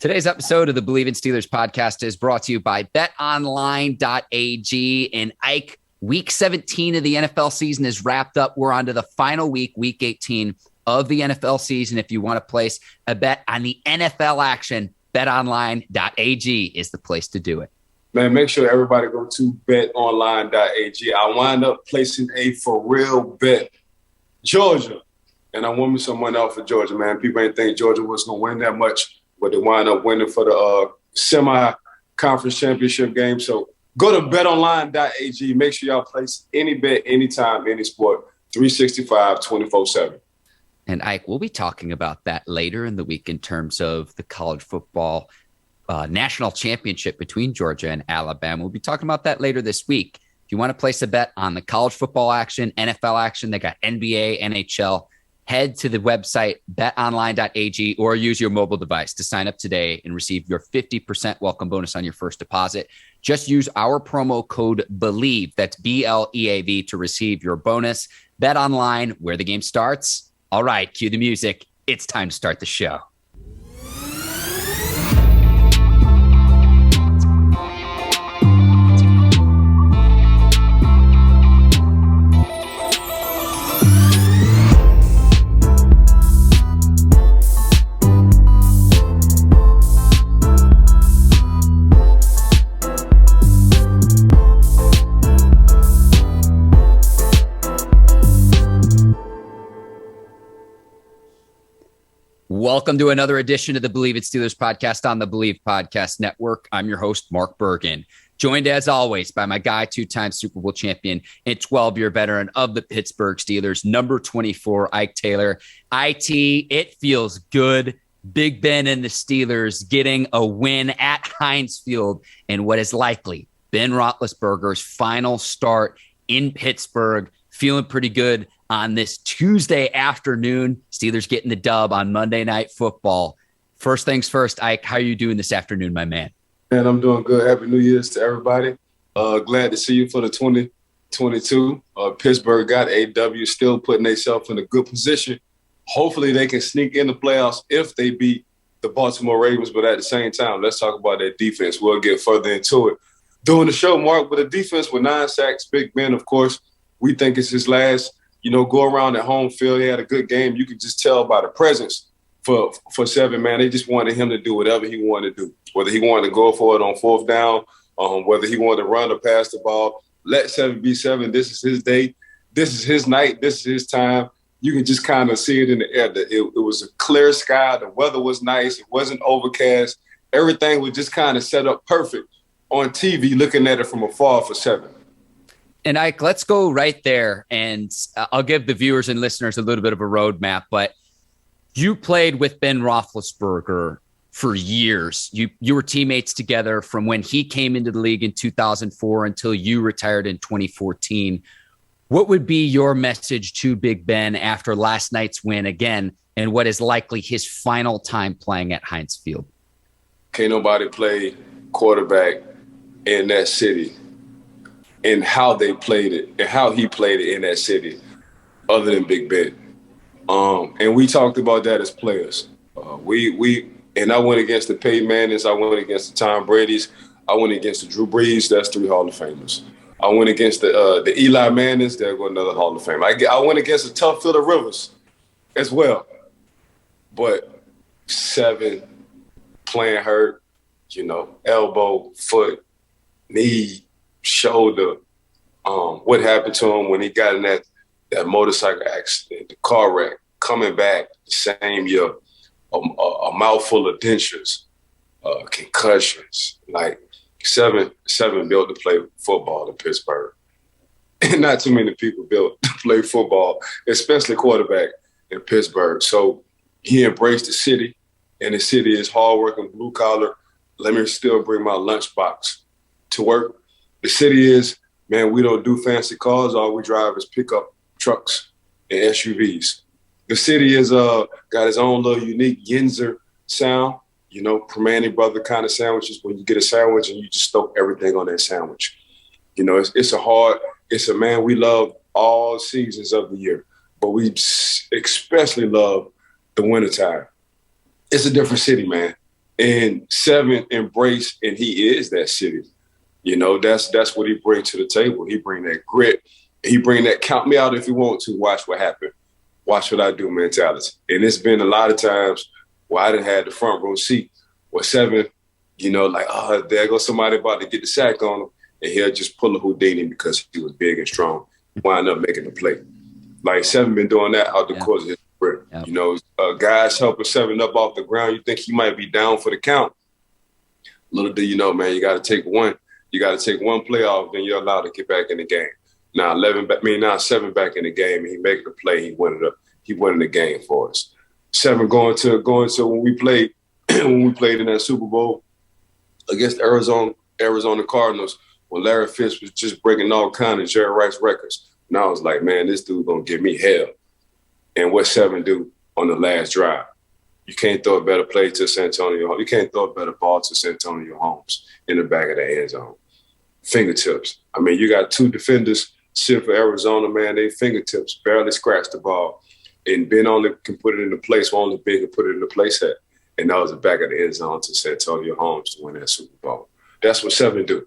Today's episode of the Bleav in Steelers podcast is brought to you by betonline.ag. And Ike, week 17 of the NFL season is wrapped up. We're on to the final week, week 18 of the NFL season. If you want to place a bet on the NFL action, betonline.ag is the place to do it. Man, make sure everybody go to betonline.ag. I wind up placing a for real bet. Georgia. And I want me someone out for Georgia, man. People ain't think Georgia was going to win that much, but they wind up winning for the semi-conference championship game. So go to betonline.ag. Make sure y'all place any bet, anytime, any sport, 365, 24/7. And Ike, we'll be talking about that later in the week in terms of the college football national championship between Georgia and Alabama. We'll be talking about that later this week. If you want to place a bet on the college football action, NFL action, they got NBA, NHL, head to the website betonline.ag or use your mobile device to sign up today and receive your 50% welcome bonus on your first deposit. Just use our promo code Bleav, that's BLEAV, to receive your bonus. Bet online, where the game starts. All right, cue the music. It's time to start the show. Welcome to another edition of the Bleav in Steelers podcast on the Bleav Podcast Network. I'm your host, Mark Bergin, joined as always by my guy, two-time Super Bowl champion and 12-year veteran of the Pittsburgh Steelers, number 24, Ike Taylor. IT, it feels good. Big Ben and the Steelers getting a win at Heinz Field in what is likely Ben Roethlisberger's final start in Pittsburgh. Feeling pretty good on this Tuesday afternoon. Steelers getting the dub on Monday Night Football. First things first, Ike, how are you doing this afternoon, my man? Man, I'm doing good. Happy New Year's to everybody. Glad to see you for the 2022. Pittsburgh got a W, still putting themselves in a good position. Hopefully they can sneak in the playoffs if they beat the Baltimore Ravens. But at the same time, let's talk about that defense. We'll get further into it during the show, Mark. With a defense with 9 sacks, Big Ben, of course, we think it's his last go around at home field. He had a good game. You can just tell by the presence for 7, man. They just wanted him to do whatever he wanted to do, whether he wanted to go for it on 4th down, whether he wanted to run or pass the ball. Let 7 be 7. This is his day. This is his night. This is his time. You can just kind of see it in the air. It was a clear sky. The weather was nice. It wasn't overcast. Everything was just kind of set up perfect on TV, looking at it from afar for 7. And Ike, let's go right there, and I'll give the viewers and listeners a little bit of a roadmap. But you played with Ben Roethlisberger for years. You were teammates together from when he came into the league in 2004 until you retired in 2014. What would be your message to Big Ben after last night's win again and what is likely his final time playing at Heinz Field? Can't nobody play quarterback in that city and how they played it and how he played it in that city other than Big Ben. And we talked about that as players. I went against the Peyton Mannings. I went against the Tom Brady's. I went against the Drew Brees. That's 3 Hall of Famers. I went against the Eli Mannings. There go another Hall of Fame. I went against the tough Phillip Rivers as well. But 7, playing hurt, elbow, foot, knee, shoulder, what happened to him when he got in that motorcycle accident, the car wreck, coming back the same year, a mouthful of dentures, concussions. Like 7 built to play football in Pittsburgh. And not too many people built to play football, especially quarterback in Pittsburgh. So he embraced the city, and the city is hardworking, blue collar. Let me still bring my lunchbox to work. The city is, man, we don't do fancy cars. All we drive is pickup trucks and SUVs. The city is got its own little unique Yinzer sound, Permane brother kind of sandwiches when you get a sandwich and you just throw everything on that sandwich. It's a man we love all seasons of the year, but we especially love the wintertime. It's a different city, man. And 7 embraced, and he is that city. You know, that's what he brings to the table. He bring that grit. He bring that count me out if you want to. Watch what happen. Watch what I do mentality. And it's been a lot of times where I done had the front row seat where 7, you know, like, oh, there goes somebody about to get the sack on him. And he'll just pull a Houdini because he was big and strong, wind up making the play. Like 7 been doing that out the course of his career. Yep. You know, guys helping 7 up off the ground. You think he might be down for the count. Little do you know, man, you got to take one. You got to take one play off, then you're allowed to get back in the game. Now 7 back in the game, and he making the play. He won the game for us. 7 going to when we played in that Super Bowl against Arizona Cardinals, when Larry Fitz was just breaking all kinds of Jerry Rice records. And I was like, man, this dude gonna give me hell. And what 7 do on the last drive? You can't throw a better play to Santonio. You can't throw a better ball to Santonio Holmes in the back of the end zone. Fingertips. I mean, you got 2 defenders sitting for Arizona, man. They fingertips barely scratch the ball. And Ben only can put it in the place where only Ben can put it in the place at. And that was the back of the end zone to Santonio Holmes to win that Super Bowl. That's what 7 do.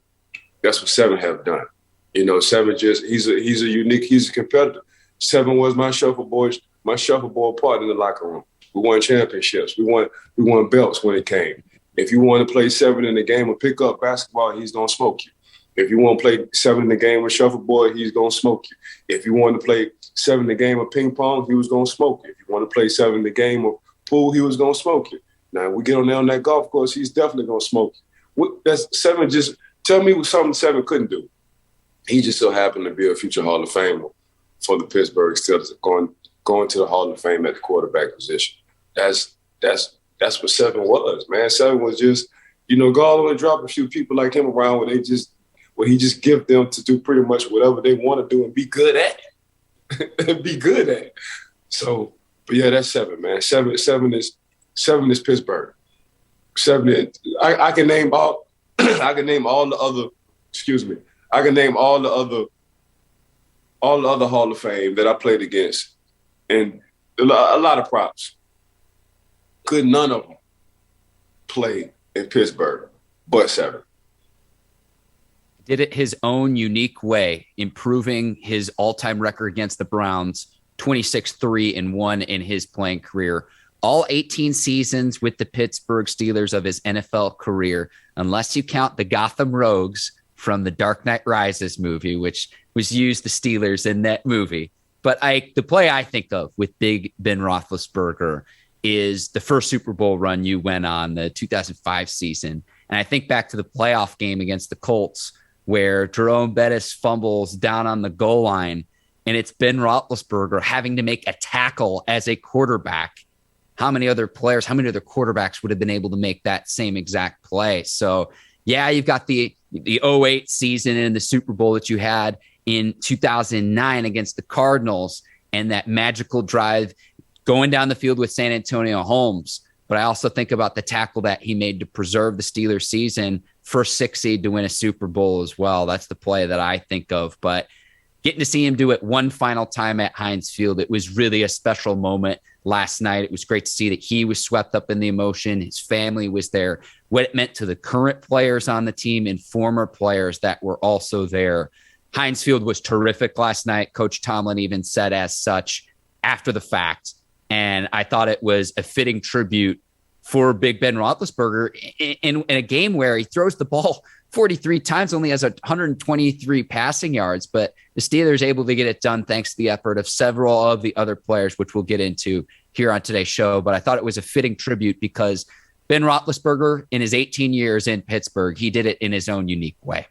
That's what 7 have done. You know, 7 he's a competitor. 7 was my shuffleboard partner in the locker room. We won championships. We won belts when it came. If you want to play 7 in the game of pickup basketball, he's gonna smoke you. If you want to play 7 in the game of shuffleboard, he's gonna smoke you. If you want to play 7 in the game of ping pong, he was gonna smoke you. If you want to play 7 in the game of pool, he was gonna smoke you. Now we get on there on that golf course, he's definitely gonna smoke you. That's 7. Just tell me what something 7 couldn't do. He just so happened to be a future Hall of Famer for the Pittsburgh Steelers, going to the Hall of Fame at the quarterback position. That's what 7 was, man. 7 was just, you know, go all and drop a few people like him around where he just give them to do pretty much whatever they want to do and be good at it. Be good at it. So, but yeah, that's 7, man. 7 is Pittsburgh. 7 is, I can name all the other, I can name all the other Hall of Fame that I played against, and a lot of props. Could none of them play in Pittsburgh but 7. Did it his own unique way, improving his all-time record against the Browns, 26-3-1 in his playing career. All 18 seasons with the Pittsburgh Steelers of his NFL career, unless you count the Gotham Rogues from the Dark Knight Rises movie, which was used the Steelers in that movie. But the play I think of with big Ben Roethlisberger is the first Super Bowl run you went on, the 2005 season. And I think back to the playoff game against the Colts where Jerome Bettis fumbles down on the goal line, and it's Ben Roethlisberger having to make a tackle as a quarterback. How many other quarterbacks would have been able to make that same exact play? So, yeah, you've got the 2008 season and the Super Bowl that you had in 2009 against the Cardinals and that magical drive going down the field with San Antonio Holmes. But I also think about the tackle that he made to preserve the Steelers season, first 6 seed to win a Super Bowl as well. That's the play that I think of. But getting to see him do it one final time at Heinz Field, it was really a special moment last night. It was great to see that he was swept up in the emotion. His family was there. What it meant to the current players on the team and former players that were also there. Heinz Field was terrific last night. Coach Tomlin even said as such after the fact. And I thought it was a fitting tribute for Big Ben Roethlisberger in a game where he throws the ball 43 times, only has 123 passing yards, but the Steelers able to get it done thanks to the effort of several of the other players, which we'll get into here on today's show. But I thought it was a fitting tribute because Ben Roethlisberger, in his 18 years in Pittsburgh, he did it in his own unique way.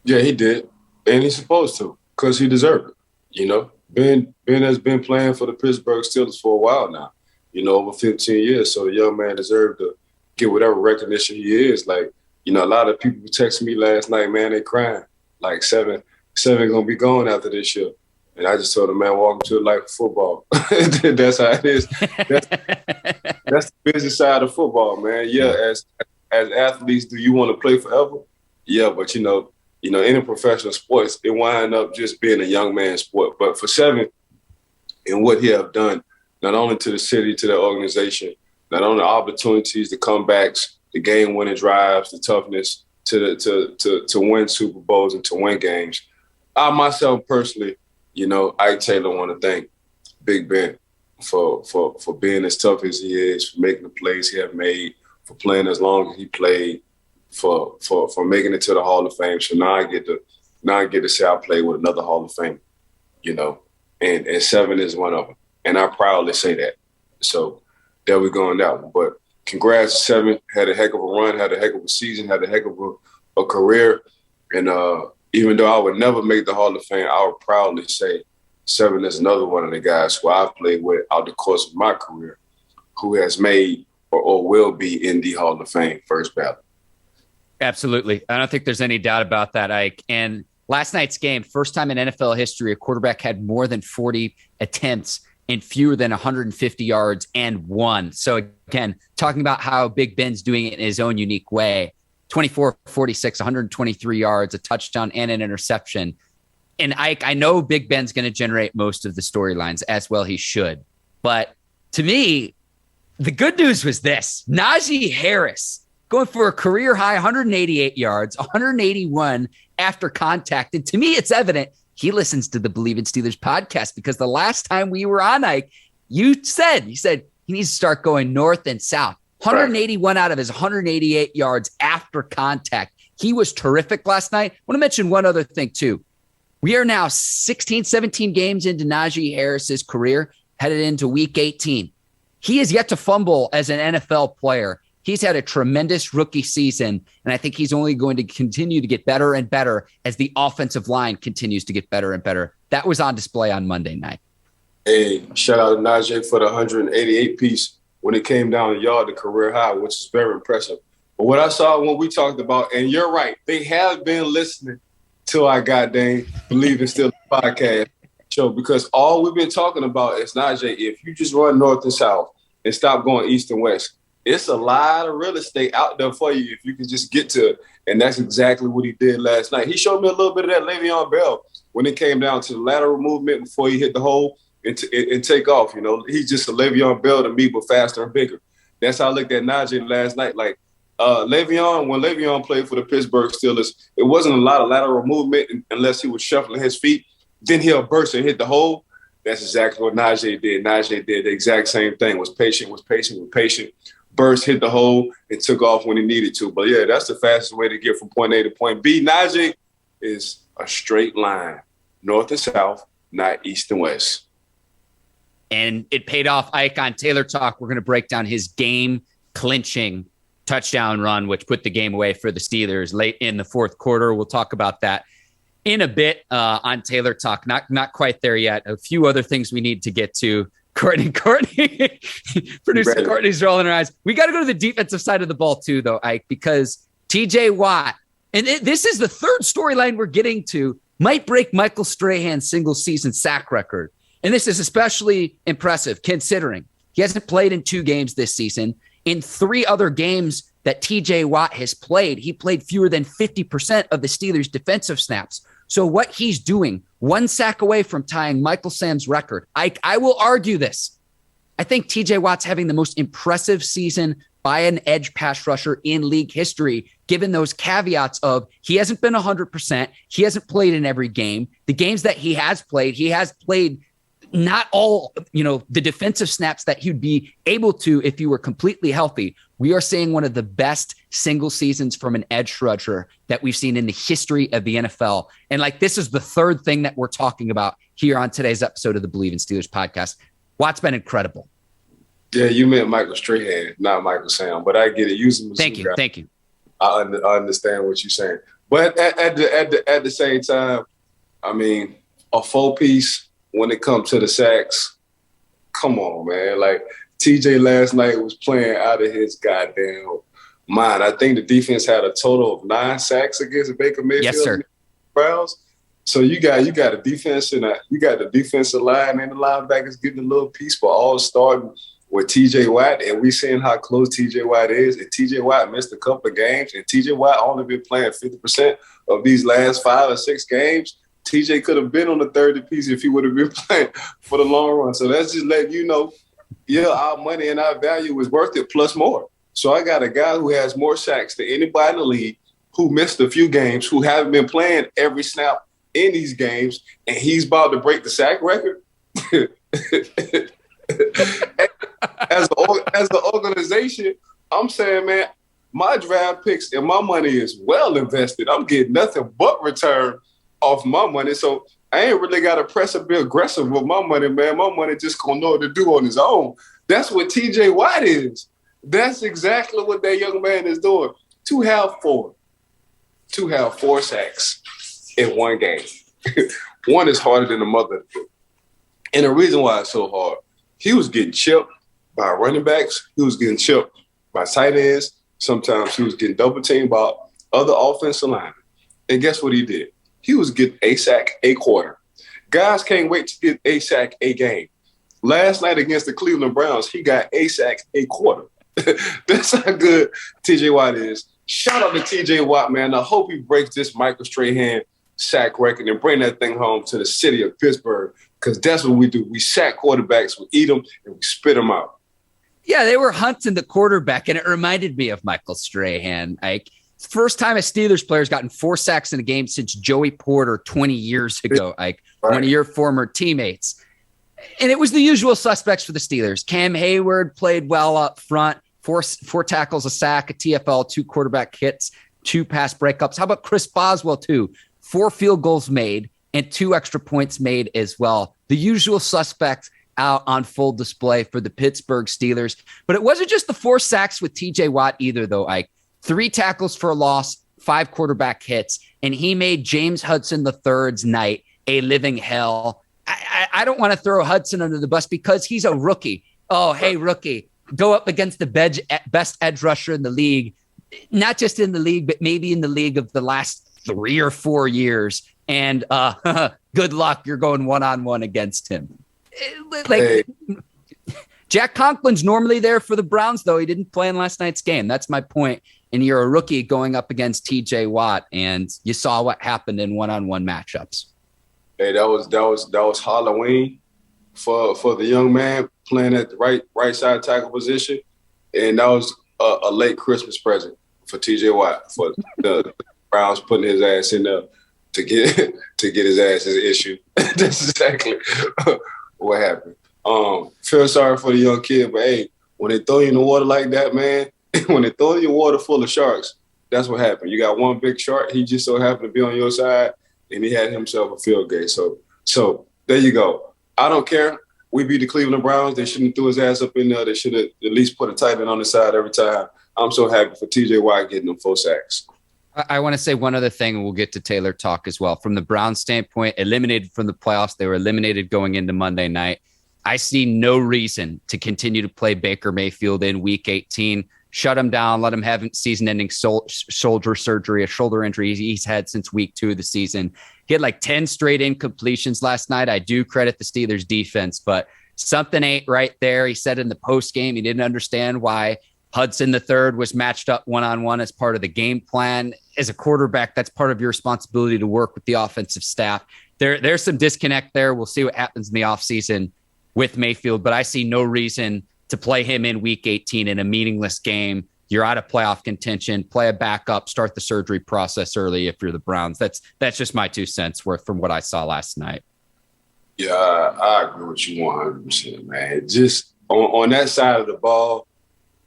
Yeah, he did. And he's supposed to, because he deserved it. You know, Ben has been playing for the Pittsburgh Steelers for a while now, you know, over 15 years. So the young man deserved to get whatever recognition he is. Like, you know, a lot of people texted me last night, man, they crying. Like 7 gonna be gone after this year. And I just told him, man, welcome to the life of football. That's how it is. That's the business side of football, man. Yeah, as athletes, do you want to play forever? Yeah, but you know, in a professional sports, it wind up just being a young man's sport. But for 7 and what he have done, not only to the city, to the organization, not only opportunities, the comebacks, the game-winning drives, the toughness to win Super Bowls and to win games. I myself personally, Ike Taylor want to thank Big Ben for being as tough as he is, for making the plays he have made, for playing as long as he played, for making it to the Hall of Fame. So now I get to say I played with another Hall of Fame, and 7 is one of them. And I proudly say that. So there we go on that one. But congrats to 7. Had a heck of a run, had a heck of a season, had a heck of a career. And even though I would never make the Hall of Fame, I would proudly say 7 is another one of the guys who I've played with out the course of my career who has made or will be in the Hall of Fame first ballot. Absolutely. I don't think there's any doubt about that, Ike. And last night's game, first time in NFL history, a quarterback had more than 40 attempts and fewer than 150 yards and won. So again, talking about how Big Ben's doing it in his own unique way, 24-46, 123 yards, a touchdown and an interception. And I know Big Ben's going to generate most of the storylines, as well he should. But to me, the good news was this. Najee Harris going for a career high 188 yards, 181 after contact. And to me, it's evident he listens to the Bleav in Steelers podcast, because the last time we were on, Ike, you said he needs to start going north and south. 181 out of his 188 yards after contact. He was terrific last night. I want to mention one other thing, too. We are now 16, 17 games into Najee Harris's career, headed into week 18. He is yet to fumble as an NFL player. He's had a tremendous rookie season, and I think he's only going to continue to get better and better as the offensive line continues to get better and better. That was on display on Monday night. Hey, shout out to Najee for the 188 piece when it came down the yard, the career high, which is very impressive. But what I saw when we talked about, and you're right, they have been listening to our goddamn Bleav in Steelers podcast show, because all we've been talking about is, Najee, if you just run north and south and stop going east and west, it's a lot of real estate out there for you if you can just get to it. And that's exactly what he did last night. He showed me a little bit of that Le'Veon Bell when it came down to the lateral movement before he hit the hole and take off. He's just a Le'Veon Bell to me, but faster and bigger. That's how I looked at Najee last night. Like Le'Veon, when Le'Veon played for the Pittsburgh Steelers, it wasn't a lot of lateral movement unless he was shuffling his feet. Then he'll burst and hit the hole. That's exactly what Najee did. Najee did the exact same thing, was patient, burst, hit the hole, and took off when he needed to. But, yeah, that's the fastest way to get from point A to point B. Najee is a straight line, north and south, not east and west. And it paid off. Ike, on Taylor Talk, we're going to break down his game-clinching touchdown run, which put the game away for the Steelers late in the fourth quarter. We'll talk about that in a bit on Taylor Talk. Not quite there yet. A few other things we need to get to. Courtney, producer Courtney's rolling her eyes. We got to go to the defensive side of the ball too, though, Ike, because TJ Watt, and this is the third storyline we're getting to, might break Michael Strahan's single-season sack record. And this is especially impressive considering he hasn't played in 2 games this season. In 3 other games that TJ Watt has played, he played fewer than 50% of the Steelers' defensive snaps. So what he's doing, 1 sack away from tying Michael Sam's record. I will argue this. I think TJ Watt's having the most impressive season by an edge pass rusher in league history, given those caveats of he hasn't been 100%. He hasn't played in every game. The games that he has played not all, the defensive snaps that he'd be able to if he were completely healthy. We are seeing one of the best single seasons from an edge rusher that we've seen in the history of the NFL. And this is the third thing that we're talking about here on today's episode of the Bleav in Steelers podcast. Watt's been incredible. Yeah, you meant Michael Strahan, not Michael Sam, but I get it. Use him as Thank you. I understand what you're saying. But at the same time, I mean, a 4-piece when it comes to the sacks, come on, man. TJ last night was playing out of his goddamn mind. I think the defense had a total of 9 sacks against Baker Mayfield. Yes, sir. Browns. So you got a defense and you got the defensive line and the linebackers getting a little piece, but all starting with TJ Watt, and we seeing how close TJ Watt is. And TJ Watt missed a couple of games, and TJ Watt only been playing 50% of these last 5 or 6 games. TJ could have been on the 30 piece if he would have been playing for the long run. So that's just letting you know yeah, our money and our value is worth it plus more. So I got a guy who has more sacks than anybody in the league, who missed a few games, who haven't been playing every snap in these games, and he's about to break the sack record. As an organization, I'm saying, man, my draft picks and my money is well invested. I'm getting nothing but return off my money. So I ain't really got to press and be aggressive with my money, man. My money just going to know what to do on his own. That's what TJ Watt is. That's exactly what that young man is doing. To have four sacks in one game. One is harder than the mother. And the reason why it's so hard, he was getting chipped by running backs. He was getting chipped by tight ends. Sometimes he was getting double teamed by other offensive linemen. And guess what he did? He was getting a sack a quarter. Guys can't wait to get a sack a game. Last night against the Cleveland Browns, he got a sack a quarter. That's how good TJ Watt is. Shout out to TJ Watt, man. I hope he breaks this Michael Strahan sack record and bring that thing home to the city of Pittsburgh, because that's what we do. We sack quarterbacks, we eat them, and we spit them out. Yeah, they were hunting the quarterback, and it reminded me of Michael Strahan. Like, first time a Steelers player's gotten 4 sacks in a game since Joey Porter 20 years ago, like one of your former teammates. And it was the usual suspects for the Steelers. Cam Hayward played well up front, four tackles, a sack, a TFL, 2 quarterback hits, 2 pass breakups. How about Chris Boswell, too? 4 field goals made and 2 extra points made as well. The usual suspects out on full display for the Pittsburgh Steelers. But it wasn't just the 4 sacks with TJ Watt either, though, Ike. 3 tackles for a loss, 5 quarterback hits, and he made James Hudson III's night a living hell. I don't want to throw Hudson under the bus because he's a rookie. Oh, hey, rookie, go up against the best edge rusher in the league, not just in the league, but maybe in the league of the last 3 or 4 years. And good luck. You're going one-on-one against him. Jack Conklin's normally there for the Browns, though. He didn't play in last night's game. That's my point. And you're a rookie going up against TJ Watt, and you saw what happened in one-on-one matchups. Hey, that was Halloween for the young man playing at the right side tackle position, and that was a late Christmas present for TJ Watt, for the Browns putting his ass in there to get his ass issued. That's exactly what happened. Feel sorry for the young kid, but hey, when they throw you in the water like that, man, when they throw you in water full of sharks, that's what happened. You got one big shark. He just so happened to be on your side, and he had himself a field game. So there you go. I don't care. We beat the Cleveland Browns. They shouldn't have threw his ass up in there. They should have at least put a tight end on the side every time. I'm so happy for TJ Watt getting them 4 sacks. I want to say one other thing, and we'll get to Taylor talk as well. From the Browns standpoint, eliminated from the playoffs. They were eliminated going into Monday night. I see no reason to continue to play Baker Mayfield in Week 18. Shut him down. Let him have season-ending shoulder surgery, a shoulder injury he's had since Week 2 of the season. He had like 10 straight incompletions last night. I do credit the Steelers defense, but something ain't right there. He said in the postgame he didn't understand why Hudson III was matched up one-on-one as part of the game plan. As a quarterback, that's part of your responsibility to work with the offensive staff. There's some disconnect there. We'll see what happens in the offseason with Mayfield, but I see no reason to play him in Week 18 in a meaningless game. You're out of playoff contention. Play a backup. Start the surgery process early if you're the Browns. That's just my 2 cents worth from what I saw last night. Yeah, I agree with you 100%, man. Just on that side of the ball,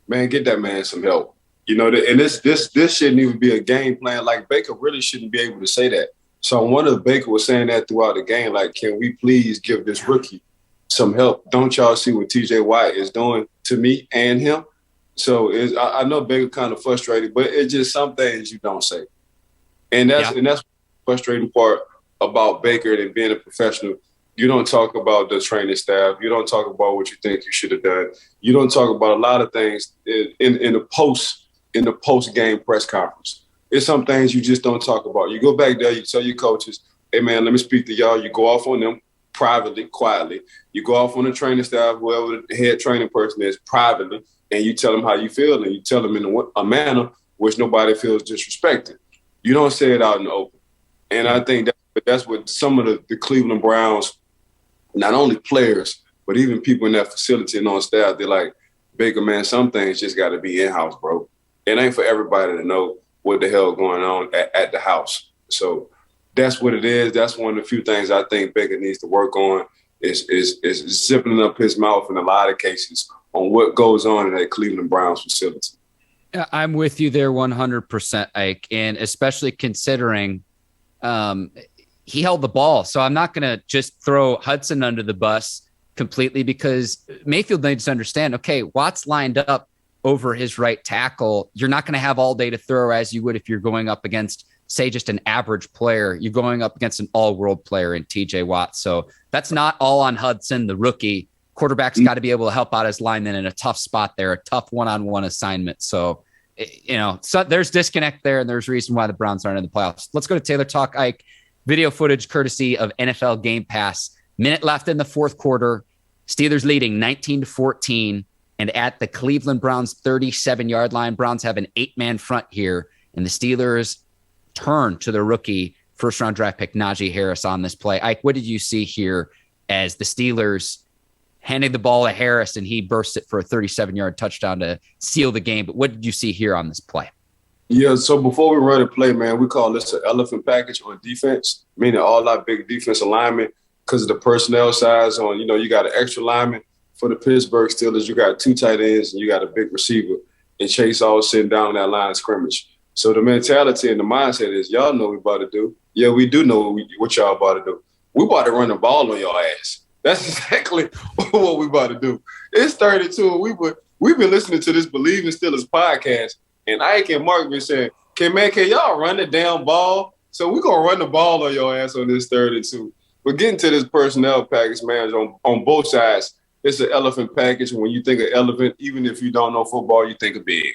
man, get that man some help. You know, and this shouldn't even be a game plan. Like, Baker really shouldn't be able to say that. So one of Baker was saying that throughout the game, like, can we please give this rookie some help? Don't y'all see what TJ Watt is doing to me and him? So I know Baker kind of frustrated, but it's just some things you don't say. And that's the frustrating part about Baker and being a professional. You don't talk about the training staff. You don't talk about what you think you should have done. You don't talk about a lot of things in the post-game press conference. It's some things you just don't talk about. You go back there, you tell your coaches, hey, man, let me speak to y'all. You go off on them privately, quietly. You go off on the training staff, whoever the head training person is, privately, and you tell them how you feel, and you tell them in a manner which nobody feels disrespected. You don't say it out in the open. And I think that's what some of the Cleveland Browns, not only players, But even people in that facility and on staff, they're like, Baker, man, some things just got to be in-house, bro. It ain't for everybody to know what the hell going on at the house. So that's what it is. That's one of the few things I think Baker needs to work on is zipping up his mouth in a lot of cases on what goes on in that Cleveland Browns facility. I'm with you there 100%, Ike, and especially considering he held the ball. So I'm not going to just throw Hudson under the bus completely because Mayfield needs to understand, okay, Watt's lined up over his right tackle. You're not going to have all day to throw as you would if you're going up against, say, just an average player. You're going up against an all-world player in TJ Watt. So that's not all on Hudson, the rookie. Quarterback's got to be able to help out his lineman in a tough spot there, a tough one-on-one assignment. So, so there's disconnect there, and there's reason why the Browns aren't in the playoffs. Let's go to Taylor Talk, Ike. Video footage courtesy of NFL Game Pass. Minute left in the fourth quarter. Steelers leading 19-14. And at the Cleveland Browns 37-yard line, Browns have an 8-man front here. And the Steelers turn to the rookie first-round draft pick Najee Harris on this play. Ike, what did you see here as the Steelers handing the ball to Harris and he burst it for a 37-yard touchdown to seal the game? But what did you see here on this play? Yeah, so before we run a play, man, we call this an elephant package on defense, meaning all our big defensive linemen, because of the personnel size on, you got an extra lineman. For the Pittsburgh Steelers, you got 2 tight ends and you got a big receiver, and Chase all sitting down that line of scrimmage. So the mentality and the mindset is, y'all know what we about to do. Yeah, we do know what y'all about to do. We about to run the ball on your ass. That's exactly what we about to do. It's 32. We've been listening to this Bleav in Steelers podcast, and Ike and Mark been saying, can y'all run the damn ball? So we're going to run the ball on your ass on this 32. But getting to this personnel package, man, on both sides, it's an elephant package. And when you think of elephant, even if you don't know football, you think of big.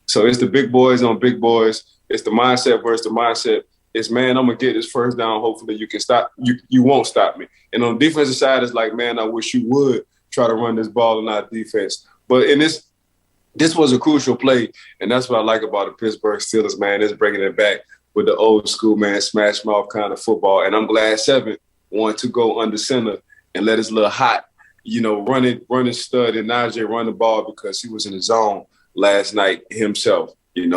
So it's the big boys on big boys. It's the mindset versus the mindset. It's, man, I'm going to get this first down. Hopefully you can stop. You won't stop me. And on the defensive side, it's like, man, I wish you would try to run this ball in our defense. But in this was a crucial play, and that's what I like about the Pittsburgh Steelers, man. It's bringing it back with the old school, man, smash mouth kind of football. And I'm glad Seven wanted to go under center and let his little hot, running stud and Najee run the ball because he was in the zone last night himself,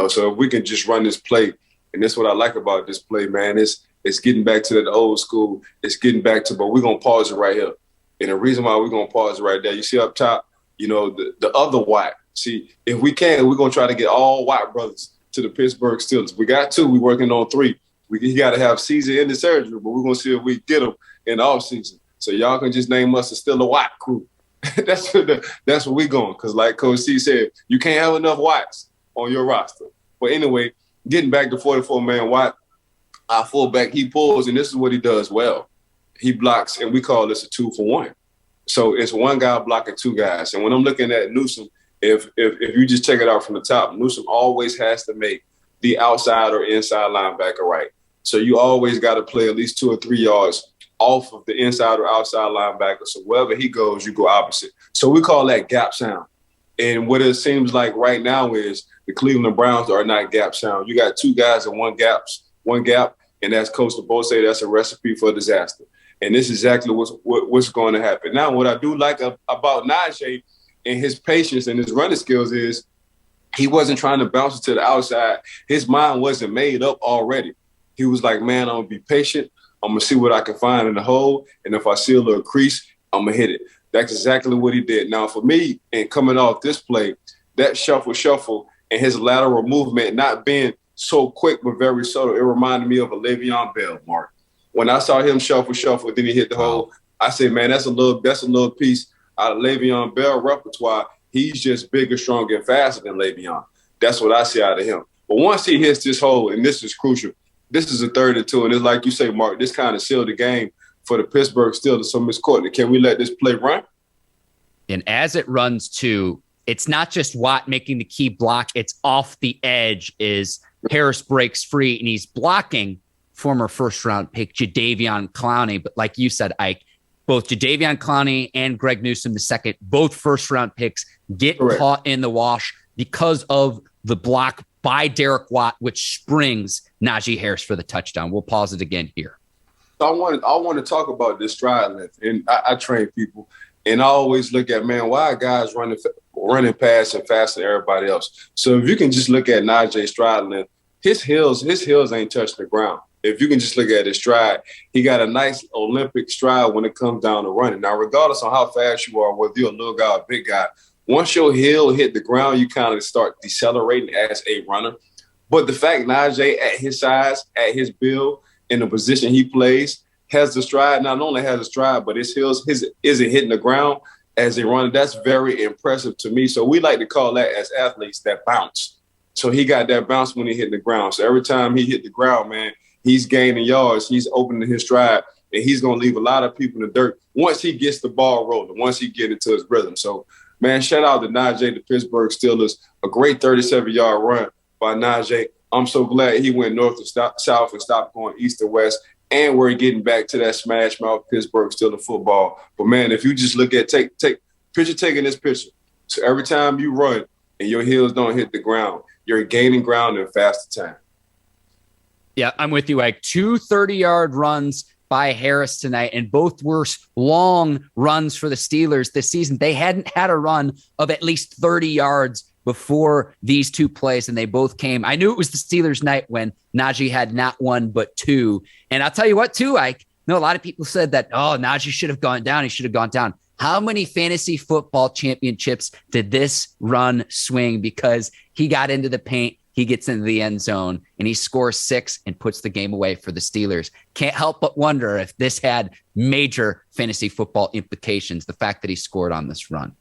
So if we can just run this play, and that's what I like about this play, man, it's getting back to that old school. It's getting back to, but we're going to pause it right here. And the reason why we're going to pause it right there, you see up top, the other Watt. See, if we can, we're going to try to get all Watt brothers to the Pittsburgh Steelers. We got 2. We're working on 3. We got to have season-ending surgery, but we're going to see if we get them in the offseason. So y'all can just name us the Steeler Watt crew. That's where we going. Because like Coach C said, you can't have enough Watts on your roster. But anyway, getting back to 44-man Watt, our fullback, he pulls, and this is what he does well. He blocks, and we call this a 2-for-1. So it's one guy blocking 2 guys. And when I'm looking at Newsome, if you just check it out from the top, Newsome always has to make the outside or inside linebacker right. So you always got to play at least 2 or 3 yards off of the inside or outside linebacker. So wherever he goes, you go opposite. So we call that gap sound. And what it seems like right now is the Cleveland Browns are not gap sound. You got 2 guys in one gap, and that's Coach LeBeau say that's a recipe for disaster. And this is exactly what's going to happen. Now, what I do like about Najee and his patience and his running skills is he wasn't trying to bounce it to the outside. His mind wasn't made up already. He was like, man, I'm going to be patient. I'm going to see what I can find in the hole. And if I see a little crease, I'm going to hit it. That's exactly what he did. Now, for me, and coming off this play, that shuffle, and his lateral movement not being so quick but very subtle, it reminded me of a Le'Veon Bell, Mark. When I saw him shuffle, then he hit the hole, I said, man, that's a little piece out of Le'Veon Bell repertoire. He's just bigger, stronger, and faster than Le'Veon. That's what I see out of him. But once he hits this hole, and this is crucial, this is a 3rd and 2, and it's like you say, Mark, this kind of sealed the game for the Pittsburgh Steelers. So, Ms. Courtney, can we let this play run? And as it runs to, it's not just Watt making the key block. It's off the edge is Harris breaks free, and he's blocking former first-round pick Jadeveon Clowney. But like you said, Ike, both Jadeveon Clowney and Greg Newsome II, both first-round picks, get caught in the wash because of the block by Derek Watt, which springs Najee Harris for the touchdown. We'll pause it again here. So I want to talk about this stride length, and I train people, And I always look at, man, why are guys running past and faster than everybody else? So if you can just look at Najee's stride length, his heels ain't touching the ground. If you can just look at his stride, he got a nice Olympic stride when it comes down to running. Now, regardless of how fast you are, whether you're a little guy or a big guy, once your heel hit the ground, you kind of start decelerating as a runner. But the fact Najee, at his size, at his build, in the position he plays, has the stride, not only has a stride, but his heels isn't hitting the ground as a runner. That's very impressive to me. So we like to call that, as athletes, that bounce. So he got that bounce when he hit the ground. So every time he hit the ground, man, he's gaining yards. He's opening his stride, and he's going to leave a lot of people in the dirt once he gets the ball rolling, once he gets into his rhythm. So, man, shout out to Najee, the Pittsburgh Steelers. A great 37-yard run by Najee. I'm so glad he went north to south and stopped going east to west. And we're getting back to that smash mouth Pittsburgh Steelers football. But, man, if you just look at taking this picture. So every time you run and your heels don't hit the ground, you're gaining ground in faster time. Yeah, I'm with you. Like 2 30-yard runs by Harris tonight, and both were long runs for the Steelers this season. They hadn't had a run of at least 30 yards before these two plays, and they both came. I knew it was the Steelers' night when Najee had not one but two. And I'll tell you what, too, Ike, a lot of people said that, Najee should have gone down. He should have gone down. How many fantasy football championships did this run swing? Because he got into the paint, he gets into the end zone, and he scores 6 and puts the game away for the Steelers. Can't help but wonder if this had major fantasy football implications, the fact that he scored on this run.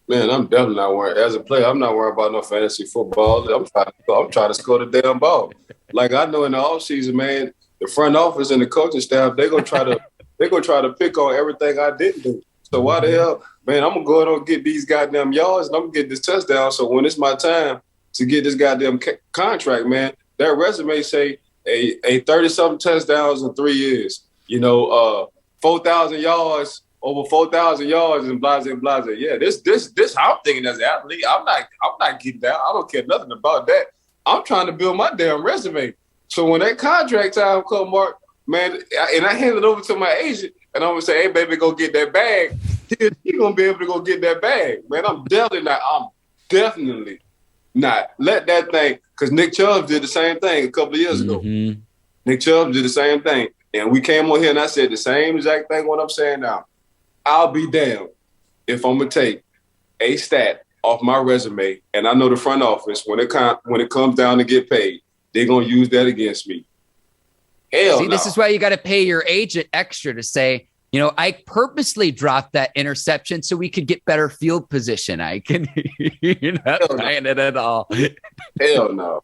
Man, I'm definitely not worried. As a player, I'm not worried about no fantasy football. I'm trying to score the damn ball. Like I know in the offseason, man, the front office and the coaching staff, they're gonna try to pick on everything I didn't do. So why the hell, man, I'm gonna go ahead and get these goddamn yards and I'm gonna get this touchdown. So when it's my time to get this goddamn contract, man, that resume say a 30-something touchdowns in 3 years. 4,000 yards. Over 4,000 yards and blase. Yeah, this how I'm thinking as an athlete. I'm not getting down. I don't care nothing about that. I'm trying to build my damn resume. So when that contract time come, Mark, man, and I hand it over to my agent, and I'm gonna say, hey, baby, go get that bag. He's gonna be able to go get that bag, man. I'm definitely not. Let that thing, because Nick Chubb did the same thing a couple of years ago. Nick Chubb did the same thing, and we came on here and I said the same exact thing. What I'm saying now. I'll be damned if I'm going to take a stat off my resume, and I know the front office, when it comes down to get paid, they're going to use that against me. Hell no. This is why you got to pay your agent extra to say, I purposely dropped that interception so we could get better field position. You're not paying it at all. Hell no.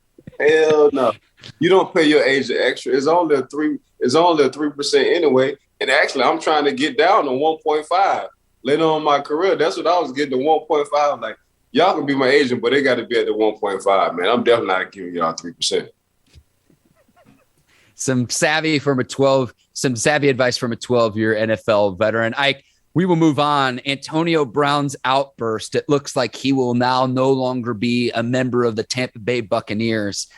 You don't pay your agent extra. It's only a 3% anyway. And actually, I'm trying to get down to 1.5 later on in my career. That's what I was getting to 1.5. I'm like, y'all can be my agent, but they got to be at the 1.5, man. I'm definitely not giving y'all 3%. Some savvy advice from a 12-year NFL veteran. We will move on. Antonio Brown's outburst. It looks like he will now no longer be a member of the Tampa Bay Buccaneers.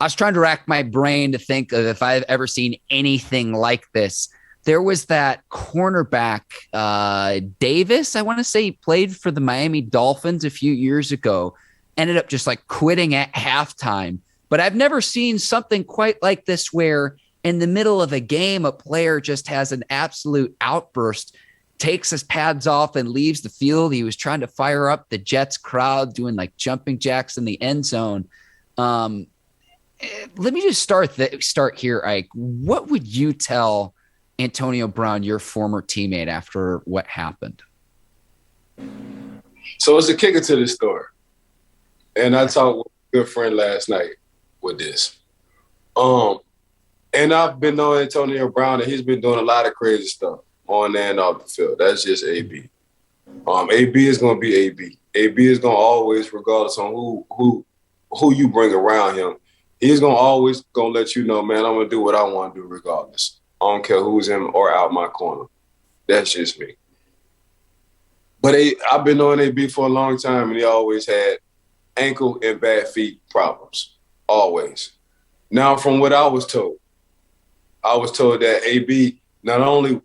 I was trying to rack my brain to think of if I've ever seen anything like this. There was that cornerback, Davis, I want to say he played for the Miami Dolphins a few years ago, ended up just like quitting at halftime. But I've never seen something quite like this where in the middle of a game, a player just has an absolute outburst, takes his pads off and leaves the field. He was trying to fire up the Jets crowd, doing like jumping jacks in the end zone. Let me just start here, Ike. What would you tell Antonio Brown, your former teammate, after what happened? So it's a kicker to this story. And I talked with a good friend last night with this. And I've been knowing Antonio Brown, and he's been doing a lot of crazy stuff on and off the field. That's just AB. AB is going to be AB. AB is going to always, regardless on who you bring around him, he's going to always going to let you know, man, I'm going to do what I want to do regardless. I don't care who's in or out my corner. That's just me. But I've been knowing AB for a long time, and he always had ankle and bad feet problems. Always. Now, from what I was told that AB not only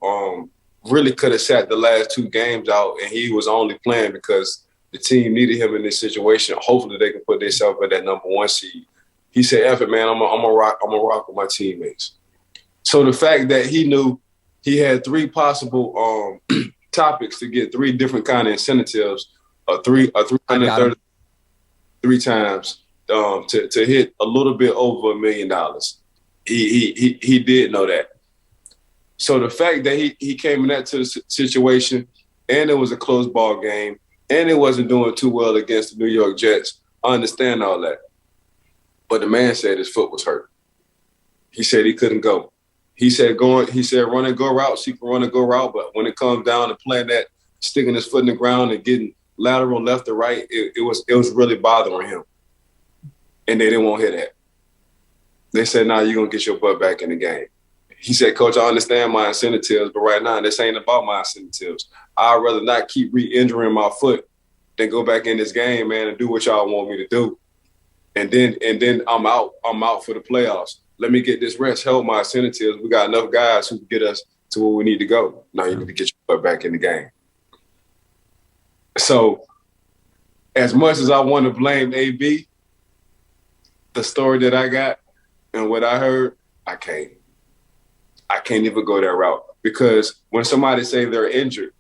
really could have sat the last 2 games out, and he was only playing because the team needed him in this situation. Hopefully they can put themselves at that number 1 seed. He said, F it, man, I'm gonna rock with my teammates. So the fact that he knew he had 3 possible topics to get 3 different kind of incentives, 330 3 times to hit a little bit over $1 million. He did know that. So the fact that he came in that to the situation, and it was a close ball game, and it wasn't doing too well against the New York Jets, I understand all that. But the man said his foot was hurt. He said he couldn't go. He said run and go routes, he can run and go route, but when it comes down to playing that, sticking his foot in the ground and getting lateral left or right, it was really bothering him. And they didn't want to hear that. They said, nah, you're going to get your butt back in the game. He said, Coach, I understand my incentives, but right now this ain't about my incentives. I'd rather not keep re-injuring my foot than go back in this game, man, and do what y'all want me to do. And then I'm out for the playoffs. Let me get this rest, help my incentives. We got enough guys who can get us to where we need to go. Now you need to get your butt back in the game. So as much as I want to blame AB, the story that I got and what I heard, I can't even go that route, because when somebody say they're injured,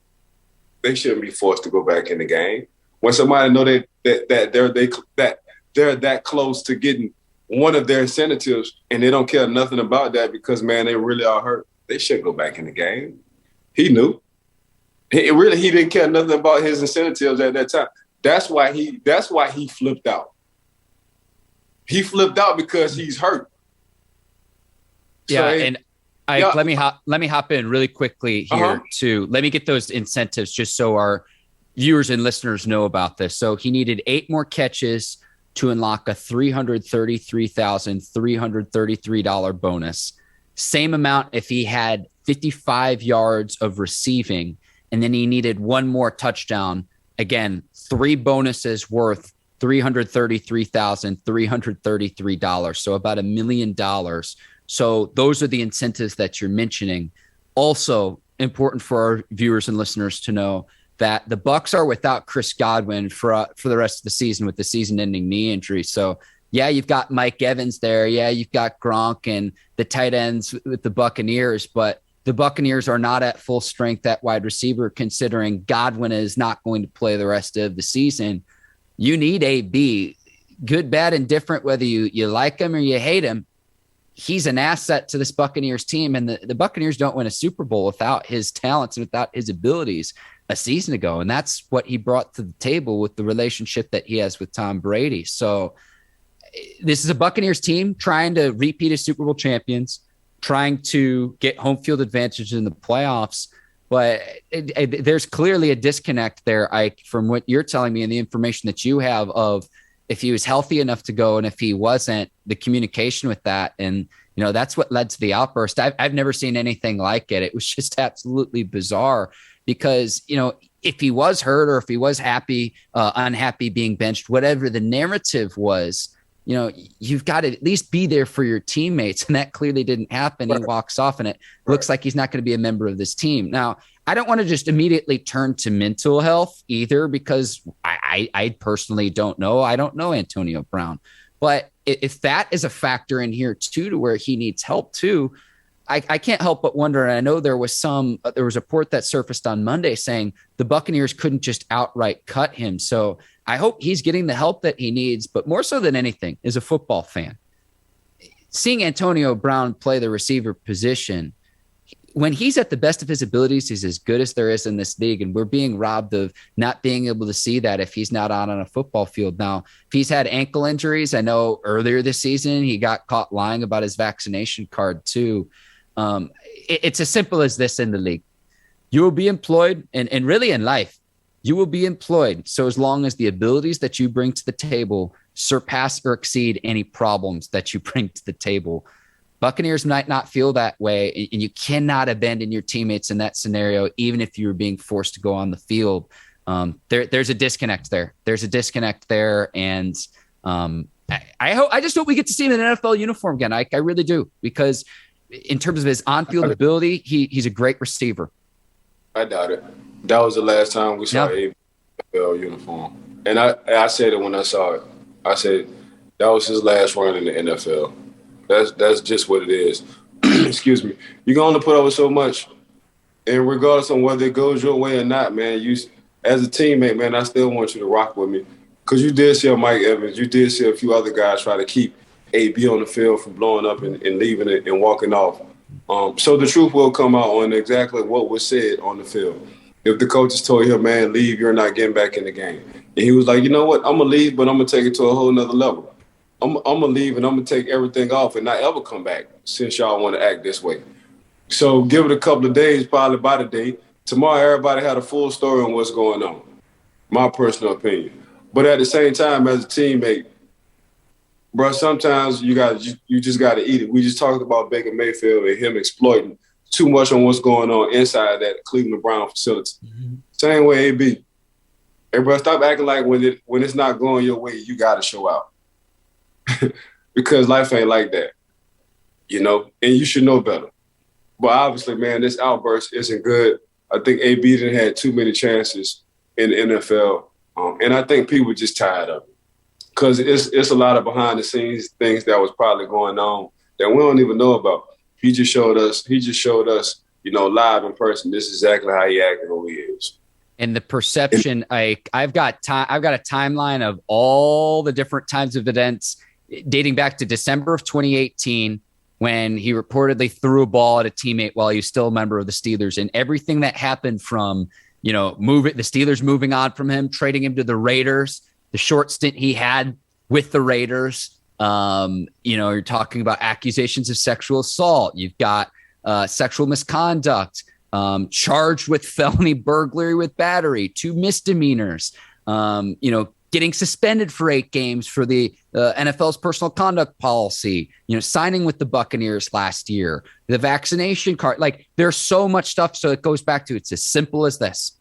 they shouldn't be forced to go back in the game. When somebody know that they're that close to getting one of their incentives and they don't care nothing about that because, man, they really are hurt, they shouldn't go back in the game. He knew. He didn't care nothing about his incentives at that time. That's why he flipped out. He flipped out because he's hurt. Yeah, so, let me hop in really quickly here too. Let me get those incentives just so our viewers and listeners know about this. So he needed 8 more catches to unlock a $333,333 bonus. Same amount if he had 55 yards of receiving, and then he needed 1 more touchdown. Again, 3 bonuses worth $333,333. So about $1 million. So those are the incentives that you're mentioning. Also important for our viewers and listeners to know that the Bucs are without Chris Godwin for the rest of the season with the season-ending knee injury. So, yeah, you've got Mike Evans there. Yeah, you've got Gronk and the tight ends with the Buccaneers, but the Buccaneers are not at full strength at wide receiver, considering Godwin is not going to play the rest of the season. You need AB, good, bad, and different, whether you like him or you hate him. He's an asset to this Buccaneers team, and the Buccaneers don't win a Super Bowl without his talents and without his abilities a season ago. And that's what he brought to the table with the relationship that he has with Tom Brady. So this is a Buccaneers team trying to repeat as Super Bowl champions, trying to get home field advantage in the playoffs. But there's clearly a disconnect there, Ike, from what you're telling me and the information that you have of if he was healthy enough to go and if he wasn't, the communication with that. And, you know, that's what led to the outburst. I've never seen anything like it. It was just absolutely bizarre because, you know, if he was hurt or if he was unhappy being benched, whatever the narrative was, you know, you've got to at least be there for your teammates. And that clearly didn't happen. Right. He walks off and it looks like he's not going to be a member of this team. Now, I don't want to just immediately turn to mental health either, because I personally don't know. I don't know Antonio Brown. But if that is a factor in here too, to where he needs help too, I can't help but wonder. And I know there was a report that surfaced on Monday saying the Buccaneers couldn't just outright cut him. So I hope he's getting the help that he needs. But more so than anything, as a football fan, seeing Antonio Brown play the receiver position, when he's at the best of his abilities, he's as good as there is in this league. And we're being robbed of not being able to see that if he's not on a football field. Now, if he's had ankle injuries, I know earlier this season, he got caught lying about his vaccination card too. It's as simple as this in the league. You will be employed, and really in life, you will be employed. So as long as the abilities that you bring to the table surpass or exceed any problems that you bring to the table. Buccaneers might not feel that way, and you cannot abandon your teammates in that scenario, even if you were being forced to go on the field. There's a disconnect there. And I just hope we get to see him in an NFL uniform again. I really do, because in terms of his on-field ability, he's a great receiver. I doubt it. That was the last time we saw a NFL uniform. And I said it when I saw it. I said that was his last run in the NFL. That's just what it is. Excuse me. You can only put over so much. And regardless on whether it goes your way or not, man, you as a teammate, man, I still want you to rock with me. Because you did see Mike Evans. You did see a few other guys try to keep AB on the field from blowing up and leaving it and walking off. So the truth will come out on exactly what was said on the field. If the coaches told him, man, leave, you're not getting back in the game. And he was like, you know what, I'm going to leave, but I'm going to take it to a whole nother level. I'm going to leave and I'm going to take everything off and not ever come back since y'all want to act this way. So give it a couple of days, probably by the day. Tomorrow, everybody had a full story on what's going on. My personal opinion. But at the same time, as a teammate, bro, sometimes you just got to eat it. We just talked about Baker Mayfield and him exploiting too much on what's going on inside that Cleveland Brown facility. Mm-hmm. Same way, AB. Everybody, stop acting like when it's not going your way, you got to show out. Because life ain't like that, you know, and you should know better. But obviously, man, this outburst isn't good. I think AB didn't have too many chances in the NFL, and I think people just tired of it because it's a lot of behind-the-scenes things that was probably going on that we don't even know about. He just showed us, you know, live in person. This is exactly how he acted, who he is. And the perception, I've got a timeline of all the different types of events dating back to December of 2018 when he reportedly threw a ball at a teammate while he was still a member of the Steelers, and everything that happened from, you know, the Steelers moving on from him, trading him to the Raiders, the short stint he had with the Raiders. You know, you're talking about accusations of sexual assault. You've got sexual misconduct, charged with felony burglary with battery, 2 misdemeanors, you know, getting suspended for 8 games for the NFL's personal conduct policy, you know, signing with the Buccaneers last year, the vaccination card. Like, there's so much stuff. So it goes back to, it's as simple as this.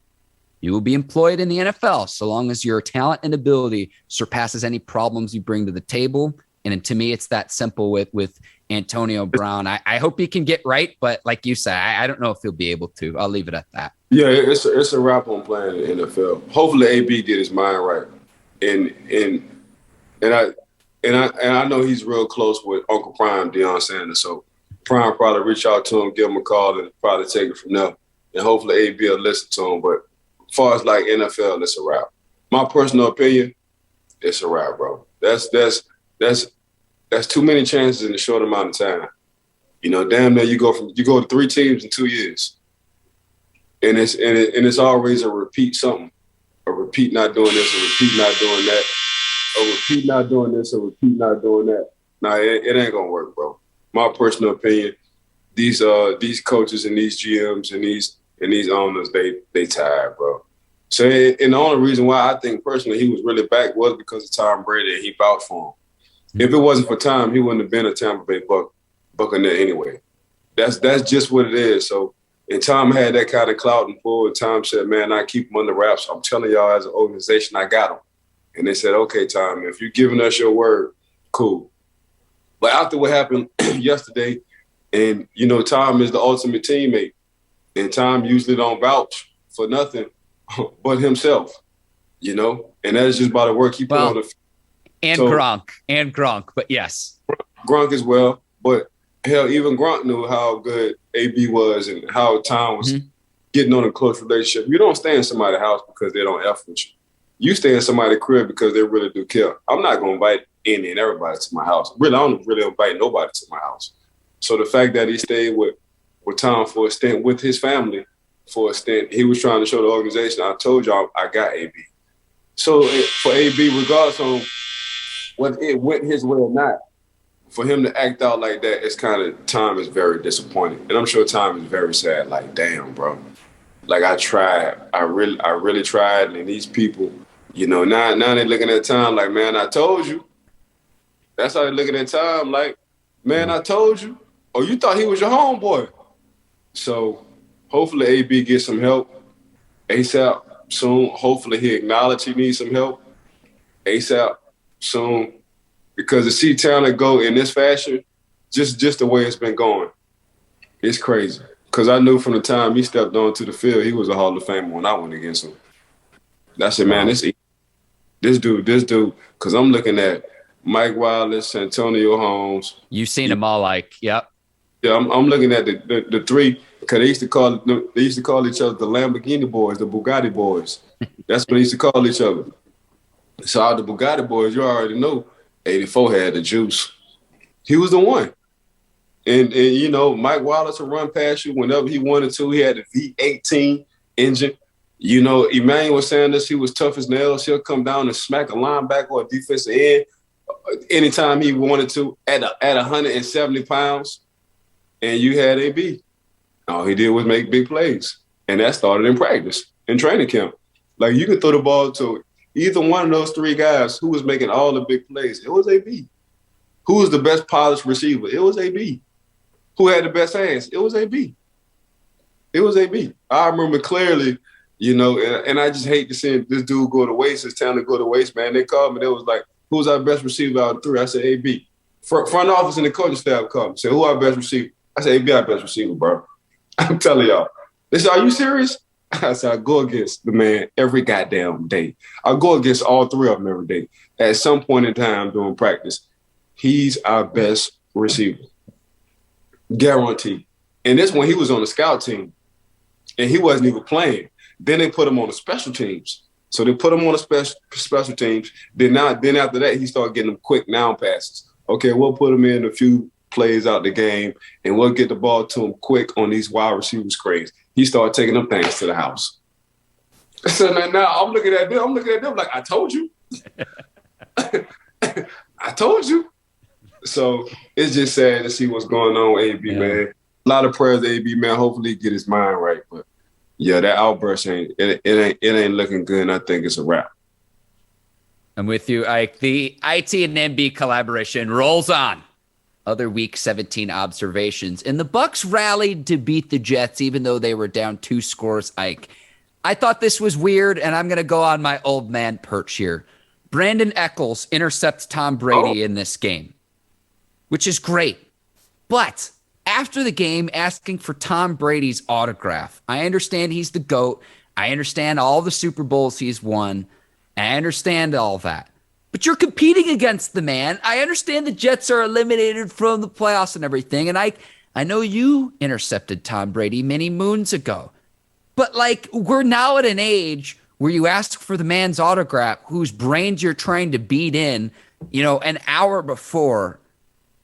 You will be employed in the NFL so long as your talent and ability surpasses any problems you bring to the table. And to me, it's that simple with Antonio Brown. I hope he can get right, but like you say, I don't know if he'll be able to. I'll leave it at that. Yeah, it's a wrap on playing in the NFL. Hopefully AB get his mind right. And I know he's real close with Uncle Prime, Deion Sanders. So Prime probably reach out to him, give him a call, and probably take it from there. And hopefully AB will listen to him. But as far as like NFL, it's a wrap. My personal opinion, it's a wrap, bro. That's too many chances in a short amount of time. You know, damn near you go to 3 teams in 2 years, and it's always a repeat something. A repeat not doing this, a repeat not doing that, a repeat not doing this, a repeat not doing that. Nah, it ain't gonna work, bro. My personal opinion, these coaches and these GMs and these owners, they tired, bro. So, and the only reason why I think personally he was really back was because of Tom Brady and he vouched for him. Mm-hmm. If it wasn't for Tom, he wouldn't have been a Tampa Bay Buccaneer anyway. That's just what it is. So. And Tom had that kind of clout and pull, and Tom said, man, I keep him under wraps. I'm telling y'all as an organization, I got him. And they said, okay, Tom, if you're giving us your word, cool. But after what happened yesterday, and, you know, Tom is the ultimate teammate, and Tom usually don't vouch for nothing but himself, you know? And that's just by the work he put on the field. And Gronk, but yes. Gronk as well, but hell, even Gronk knew how good AB was and how Tom was getting on a close relationship. You don't stay in somebody's house because they don't F with you. You stay in somebody's crib because they really do care. I'm not going to invite any and everybody to my house. Really, I don't really invite nobody to my house. So the fact that he stayed with Tom for a stint, with his family for a stint, he was trying to show the organization, I told y'all I got AB. So for AB, regardless of whether it went his way or not, for him to act out like that, it's kind of, Tom is very disappointed. And I'm sure Tom is very sad, like, damn, bro. Like, I tried. I really tried. And these people, you know, now they're looking at Tom like, man, I told you. That's how they're looking at Tom like, man, I told you. Oh, you thought he was your homeboy. So hopefully AB gets some help ASAP soon. Hopefully he acknowledges he needs some help ASAP soon. Because to see talent go in this fashion, just the way it's been going, it's crazy. Because I knew from the time he stepped onto the field, he was a Hall of Famer when I went against him. I said, man, this dude, because I'm looking at Mike Wallace, Antonio Holmes. You've seen them all, like, yep. Yeah, I'm looking at the three, because they used to call each other the Lamborghini boys, the Bugatti boys. That's what they used to call each other. So out of the Bugatti boys, you already know 84 had the juice. He was the one. And you know, Mike Wallace would run past you whenever he wanted to. He had a V18 engine. You know, Emmanuel Sanders, he was tough as nails. He'll come down and smack a linebacker or a defensive end anytime he wanted to at 170 pounds. And you had AB. All he did was make big plays. And that started in practice, in training camp. Like, you could throw the ball to either one of those three guys who was making all the big plays. It was AB. Who was the best polished receiver? It was AB. Who had the best hands? It was AB. It was AB. I remember clearly, you know, and I just hate to see this dude go to waste, his talent go to waste, man. They called me. They was like, who's our best receiver out of three? I said, AB. Front office and the coaching staff called me. Said, who our best receiver? I said, AB our best receiver, bro. I'm telling y'all. They said, are you serious? I said, I go against the man every goddamn day. I go against all three of them every day. At some point in time during practice, he's our best receiver. Guaranteed. And this when he was on the scout team, and he wasn't even playing. Then they put him on the special teams. So they put him on the special teams. Then after that, he started getting them quick now passes. Okay, we'll put him in a few plays out the game, and we'll get the ball to him quick on these wide receiver screens. He started taking them things to the house. So now I'm looking at them like, I told you. I told you. So it's just sad to see what's going on with AB, man. A lot of prayers to AB, man. Hopefully he get his mind right. But yeah, that outburst ain't looking good, and I think it's a wrap. I'm with you, Ike. The IT and MB collaboration rolls on. Other Week 17 observations. And the Bucks rallied to beat the Jets, even though they were down 2 scores, Ike. I thought this was weird, and I'm going to go on my old man perch here. Brandon Eccles intercepts Tom Brady in this game, which is great. But after the game, asking for Tom Brady's autograph. I understand he's the GOAT. I understand all the Super Bowls he's won. I understand all that. But you're competing against the man. I understand the Jets are eliminated from the playoffs and everything. And I know you intercepted Tom Brady many moons ago. But, like, we're now at an age where you ask for the man's autograph whose brains you're trying to beat in, you know, an hour before.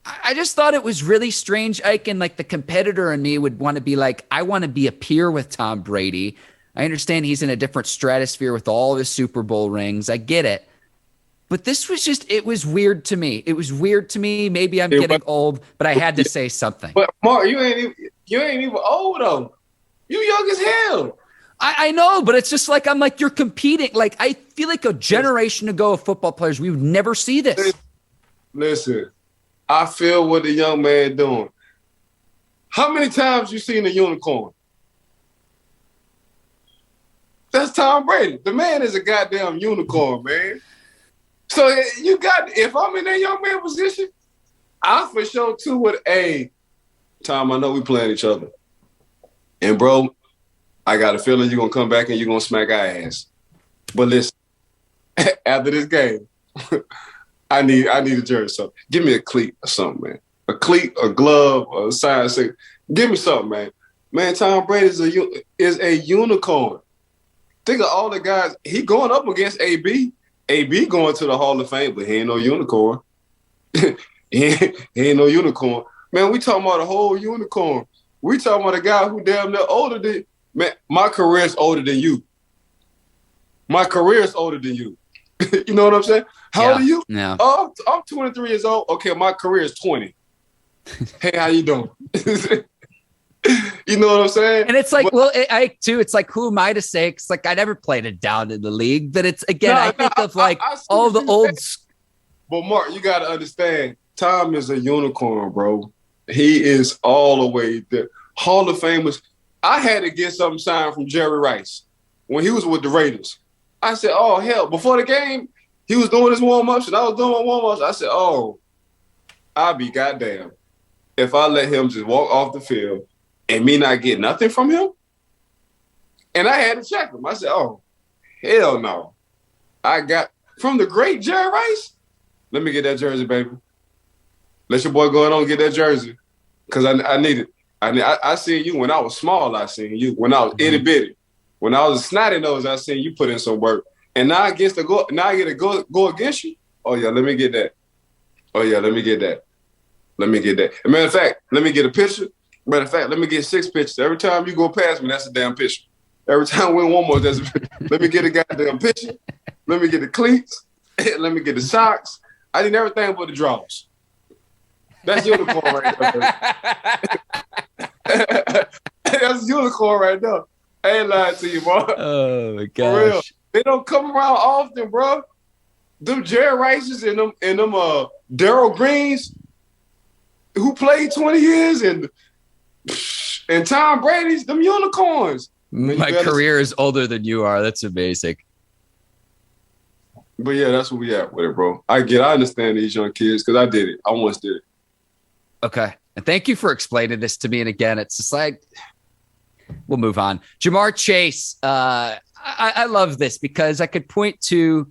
I just thought it was really strange, Ike, and like the competitor in me would want to be like, I want to be a peer with Tom Brady. I understand he's in a different stratosphere with all of his Super Bowl rings. I get it. But this was just, it was weird to me. It was weird to me. Maybe I'm getting old, but I had to say something. But Mark, you ain't even old though. You young as hell. I know, but it's just like, I'm like, you're competing. Like, I feel like a generation ago of football players, we would never see this. Listen, I feel what the young man doing. How many times you seen a unicorn? That's Tom Brady. The man is a goddamn unicorn, man. So you got, if I'm in that young man position, I for sure too would, hey, Tom, I know we playing each other. And bro, I got a feeling you're going to come back and you're going to smack our ass. But listen, after this game, I need a jersey. So give me a cleat or something, man. A cleat, a glove, a sign. Say, give me something, man. Man, Tom Brady is a unicorn. Think of all the guys. He going up against AB. AB going to the Hall of Fame, but he ain't no unicorn. he ain't no unicorn. Man, we talking about a whole unicorn. We talking about a guy who damn near older than, man, my career's older than you. My career's older than you. You know what I'm saying? How old are you? Yeah. Oh, I'm 23 years old. Okay, my career is 20. Hey, how you doing? You know what I'm saying? And it's like, it's like, who am I to say? It's like, I never played it down in the league, but it's, again, I think of like all the old. But Mark, you got to understand, Tom is a unicorn, bro. He is all the way there. Hall of Famers. I had to get something signed from Jerry Rice when he was with the Raiders. I said, oh, hell, before the game, he was doing his warm-ups and I was doing my warm-ups. I said, oh, I'll be goddamn if I let him just walk off the field and me not get nothing from him? And I had to check him. I said, oh, hell no. I got from the great Jerry Rice. Let me get that jersey, baby. Let your boy go on and get that jersey. Because I need it. I seen you when I was small. I seen you when I was itty bitty. When I was a snotty nose, I seen you put in some work. And now I get to go against you. Oh yeah, let me get that. Oh yeah, let me get that. Let me get that. As a matter of fact, let me get a picture. Matter of fact, let me get 6 pictures. Every time you go past me, that's a damn picture. Every time we win one more, that's a picture. Let me get a goddamn picture. Let me get the cleats. Let me get the socks. I need everything but the drawers. That's unicorn right there. That's unicorn right there. I ain't lying to you, bro. Oh my gosh. For real. They don't come around often, bro. Them Jerry Rices and them Darryl Greens, who played 20 years, and Tom Brady's, them unicorns. My career is older than you are. That's amazing. But yeah, that's where we at with it, bro. I understand these young kids because I did it. I once did it. Okay. And thank you for explaining this to me. And again, it's just like, we'll move on. Jamar Chase. I love this because I could point to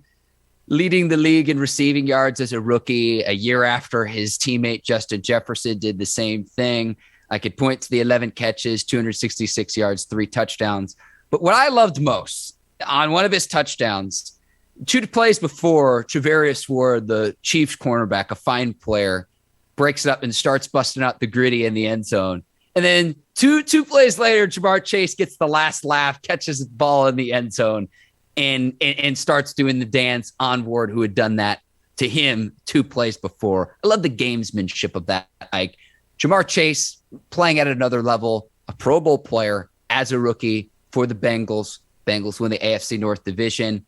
leading the league in receiving yards as a rookie a year after his teammate Justin Jefferson did the same thing. I could point to the 11 catches, 266 yards, 3 touchdowns. But what I loved most on one of his touchdowns, 2 plays before, Travarius Ward, the Chiefs cornerback, a fine player, breaks it up and starts busting out the gritty in the end zone. And then two plays later, Jamar Chase gets the last laugh, catches the ball in the end zone, and starts doing the dance on Ward, who had done that to him 2 plays before. I love the gamesmanship of that. Like Jamar Chase playing at another level, a Pro Bowl player as a rookie for the Bengals. Bengals win the AFC North Division.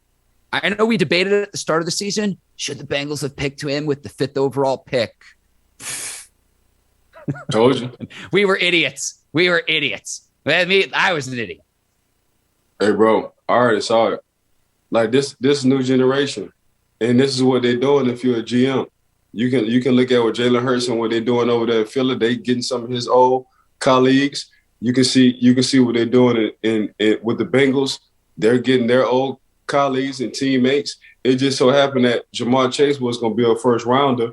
I know we debated it at the start of the season. Should the Bengals have picked him with the 5th overall pick? Told you. We were idiots. I was an idiot. Hey, bro, I already saw it. Like this new generation, and this is what they're doing. If you're a GM, you can look at what Jalen Hurts and what they're doing over there in Philly. They getting some of his old colleagues. You can see what they're doing in with the Bengals. They're getting their old colleagues and teammates. It just so happened that Jamar Chase was going to be a first rounder.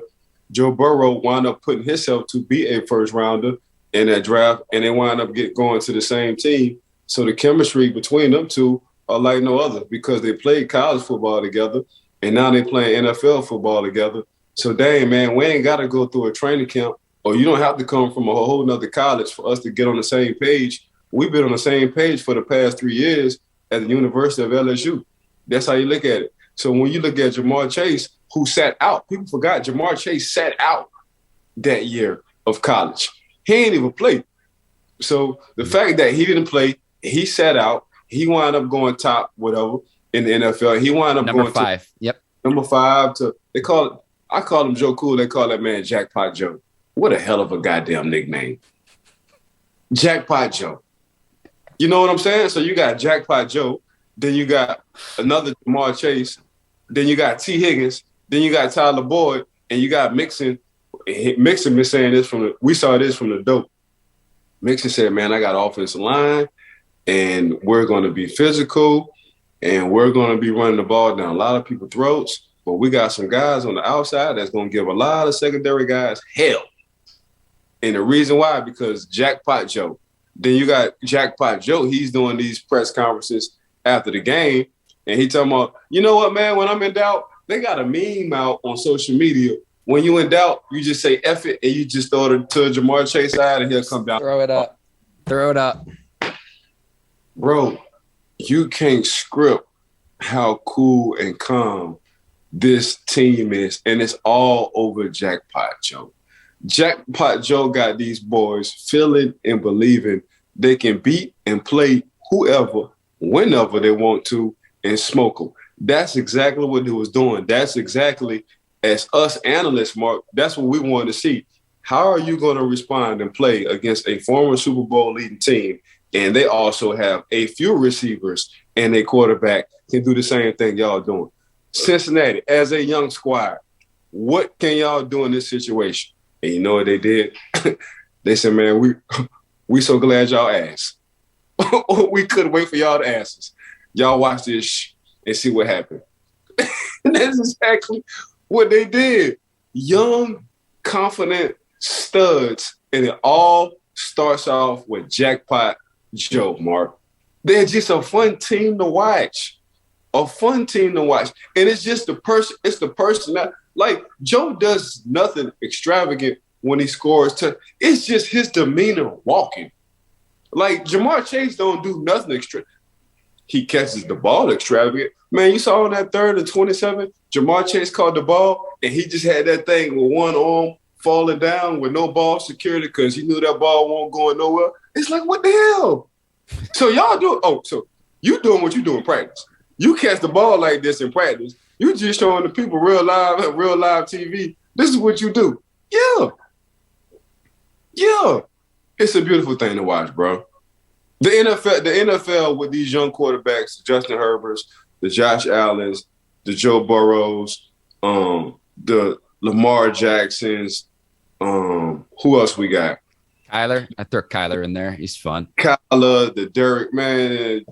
Joe Burrow wound up putting himself to be a first rounder in that draft, and they wound up going to the same team. So the chemistry between them two are like no other because they played college football together, and now they playing NFL football together. So dang, man, we ain't got to go through a training camp, or you don't have to come from a whole nother college for us to get on the same page. We've been on the same page for the past 3 years at the University of LSU. That's how you look at it. So when you look at Jamar Chase, who sat out, people forgot Jamar Chase sat out that year of college. He ain't even play. So the fact that he didn't play, he sat out, he wound up going top, whatever, in the NFL. He wound up number 5. Yep. Number 5 to, I call him Joe Cool. They call that man Jackpot Joe. What a hell of a goddamn nickname. Jackpot Joe. You know what I'm saying? So you got Jackpot Joe, then you got another Jamar Chase, then you got T. Higgins, then you got Tyler Boyd, and you got Mixon. Mixon been saying this we saw this from the dope. Mixon said, man, I got offensive line, and we're going to be physical, and we're going to be running the ball down a lot of people's throats, but we got some guys on the outside that's going to give a lot of secondary guys hell. And the reason why, because Jackpot Joe. Then you got Jackpot Joe. He's doing these press conferences after the game, and he talking about, you know what, man, when I'm in doubt, they got a meme out on social media. When you in doubt, you just say F it, and you just throw it to Jamar Chase side, and he'll come down. Throw it up. Bro, you can't script how cool and calm this team is, and it's all over Jackpot Joe. Jackpot Joe got these boys feeling and believing they can beat and play whoever, whenever they want to, and smoke them. That's exactly what he was doing. That's exactly, as us analysts, Mark, that's what we want to see. How are you going to respond and play against a former Super Bowl leading team, and they also have a few receivers and a quarterback can do the same thing y'all doing? Cincinnati, as a young squad, what can y'all do in this situation? And you know what they did? They said, man, We so glad y'all asked. We couldn't wait for y'all to ask us. Y'all watch this and see what happened. And that's exactly what they did. Young, confident studs, and it all starts off with Jackpot Joe, Mark. They're just a fun team to watch. A fun team to watch. And it's just the person that, like, Joe does nothing extravagant when he scores. It's just his demeanor walking. Like, Jamar Chase don't do nothing extra. He catches the ball extravagant. Man, you saw on that 3rd and 27, Jamar Chase caught the ball, and he just had that thing with one arm falling down with no ball security because he knew that ball won't go nowhere. It's like, what the hell? So y'all do – so you doing what you do in practice. You catch the ball like this in practice. You just showing the people real live TV. This is what you do. Yeah. Yeah. It's a beautiful thing to watch, bro. The NFL with these young quarterbacks, Justin Herberts, the Josh Allens, the Joe Burrows, the Lamar Jacksons, who else we got? Kyler. I throw Kyler in there. He's fun. Kyler, the Derek, man,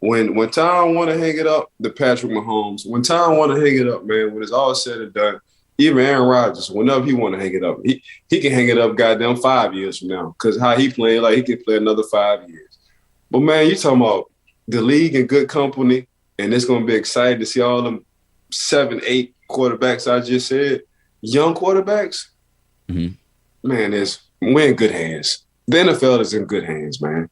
when Tom want to hang it up, the Patrick Mahomes. When Tom want to hang it up, man, when it's all said and done, even Aaron Rodgers, whenever he want to hang it up, he can hang it up goddamn 5 years from now because how he playing, like he can play another 5 years. But, man, you talking about the league in good company, and it's going to be exciting to see all them 7, 8 quarterbacks I just said, young quarterbacks. Mm-hmm. Man, we're in good hands. The NFL is in good hands, man.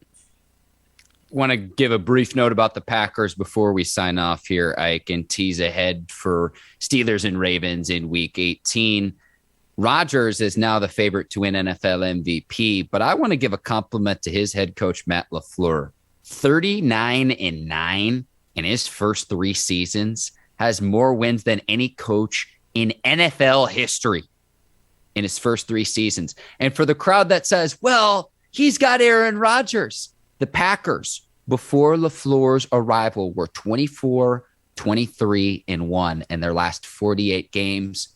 Want to give a brief note about the Packers before we sign off here. I can tease ahead for Steelers and Ravens in Week 18. Rodgers is now the favorite to win NFL MVP, but I want to give a compliment to his head coach, Matt LaFleur. 39-9 in his first 3 seasons, has more wins than any coach in NFL history in his first 3 seasons. And for the crowd that says, well, he's got Aaron Rodgers, the Packers, before LaFleur's arrival, were 24-23-1 in their last 48 games.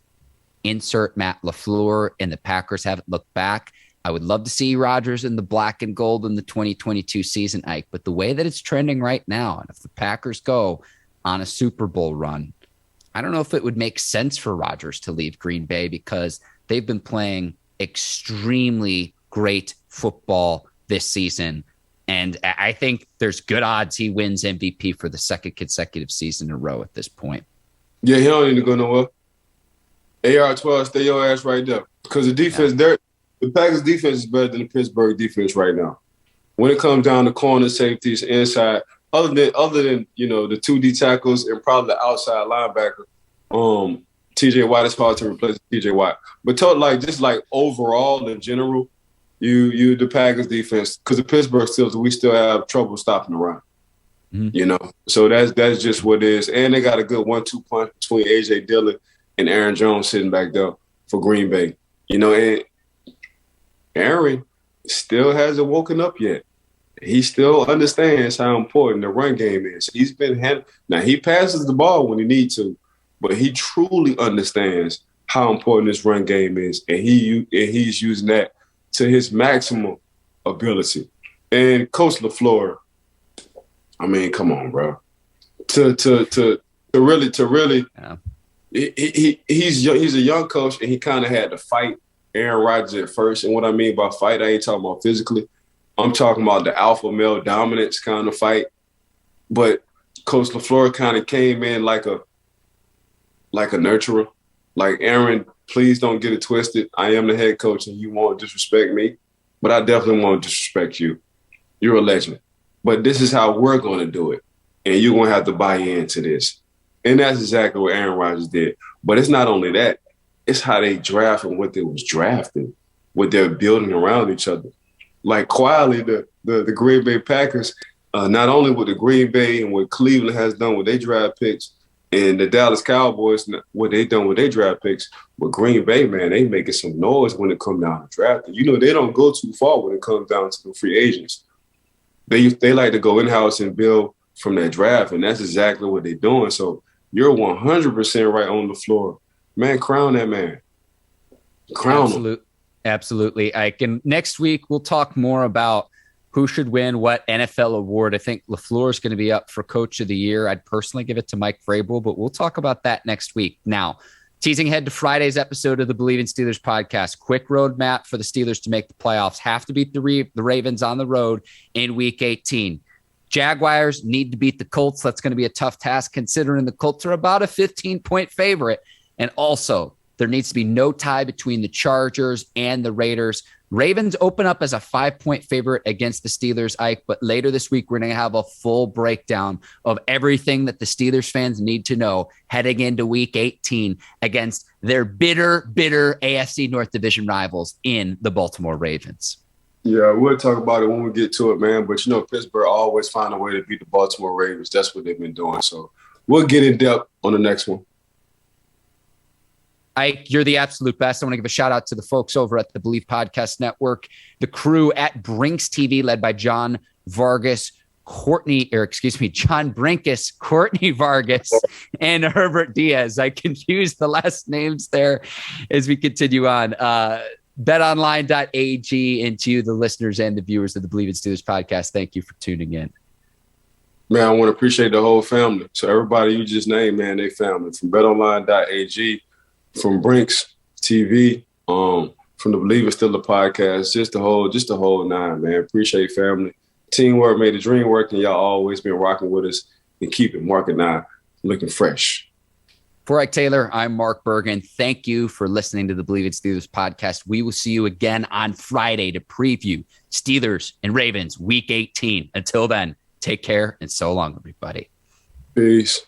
Insert Matt LaFleur, and the Packers haven't looked back. I would love to see Rodgers in the black and gold in the 2022 season, Ike, but the way that it's trending right now, and if the Packers go on a Super Bowl run, I don't know if it would make sense for Rodgers to leave Green Bay because they've been playing extremely great football this season. And I think there's good odds he wins MVP for the 2nd consecutive season in a row at this point. Yeah, he don't need to go nowhere. AR-12, stay your ass right there. Because the defense, the Packers defense is better than the Pittsburgh defense right now. When it comes down to corner safeties, inside, other than the 2D tackles and probably the outside linebacker, TJ Watt is hard to replace TJ Watt. But just overall in general, the Packers defense, because the Pittsburgh Steelers, we still have trouble stopping the run. Mm-hmm. So that's just what it is. And they got a good 1-2 punch between A.J. Dillon and Aaron Jones sitting back there for Green Bay. And Aaron still hasn't woken up yet. He still understands how important the run game is. He's been now he passes the ball when he needs to, but he truly understands how important this run game is, and he's using that to his maximum ability. And Coach LaFleur, I mean, come on, bro. To really, yeah. He's a young coach, and he kind of had to fight Aaron Rodgers at first. And what I mean by fight, I ain't talking about physically. I'm talking about the alpha male dominance kind of fight. But Coach LaFleur kind of came in like a nurturer. Like, Aaron, please don't get it twisted. I am the head coach and you won't disrespect me, but I definitely won't disrespect you. You're a legend. But this is how we're going to do it. And you're going to have to buy into this. And that's exactly what Aaron Rodgers did. But it's not only that. It's how they draft and what they was drafting, what they're building around each other. Like, quietly, the Green Bay Packers, not only with the Green Bay and what Cleveland has done with their draft picks, and the Dallas Cowboys, what they done with their draft picks, but Green Bay, man, they making some noise when it comes down to drafting. They don't go too far when it comes down to the free agents. They like to go in-house and build from that draft, and that's exactly what they're doing. So you're 100% right on the floor. Man, crown that man. Crown him. Absolutely. Next week, we'll talk more about who should win what NFL award. I think LaFleur is going to be up for Coach of the Year. I'd personally give it to Mike Vrabel, but we'll talk about that next week. Now, teasing ahead to Friday's episode of the Bleav in Steelers podcast. Quick roadmap for the Steelers to make the playoffs. Have to beat the Ravens on the road in Week 18. Jaguars need to beat the Colts. That's going to be a tough task considering the Colts are about a 15-point favorite. And also, there needs to be no tie between the Chargers and the Raiders. Ravens open up as a 5-point favorite against the Steelers, Ike, but later this week, we're going to have a full breakdown of everything that the Steelers fans need to know heading into Week 18 against their bitter AFC North Division rivals in the Baltimore Ravens. Yeah, we'll talk about it when we get to it, man. But, Pittsburgh always find a way to beat the Baltimore Ravens. That's what they've been doing. So we'll get in depth on the next one. Ike, you're the absolute best. I want to give a shout out to the folks over at the Bleav Podcast Network, the crew at Brinks TV, led by John Brinkus, Courtney Vargas, and Herbert Diaz. I confused the last names there as we continue on. BetOnline.ag, and to you, the listeners and the viewers of the Bleav in Steelers podcast, thank you for tuning in. Man, I want to appreciate the whole family. So everybody you just named, man, they family. From BetOnline.ag, from Brinks TV, from the Bleav in Steelers podcast, just the whole nine, man. Appreciate family. Teamwork made the dream work, and y'all always been rocking with us and keep it Mark and I looking fresh. For Ike Taylor, I'm Mark Bergin. Thank you for listening to the Bleav in Steelers podcast. We will see you again on Friday to preview Steelers and Ravens Week 18. Until then, take care and so long, everybody. Peace.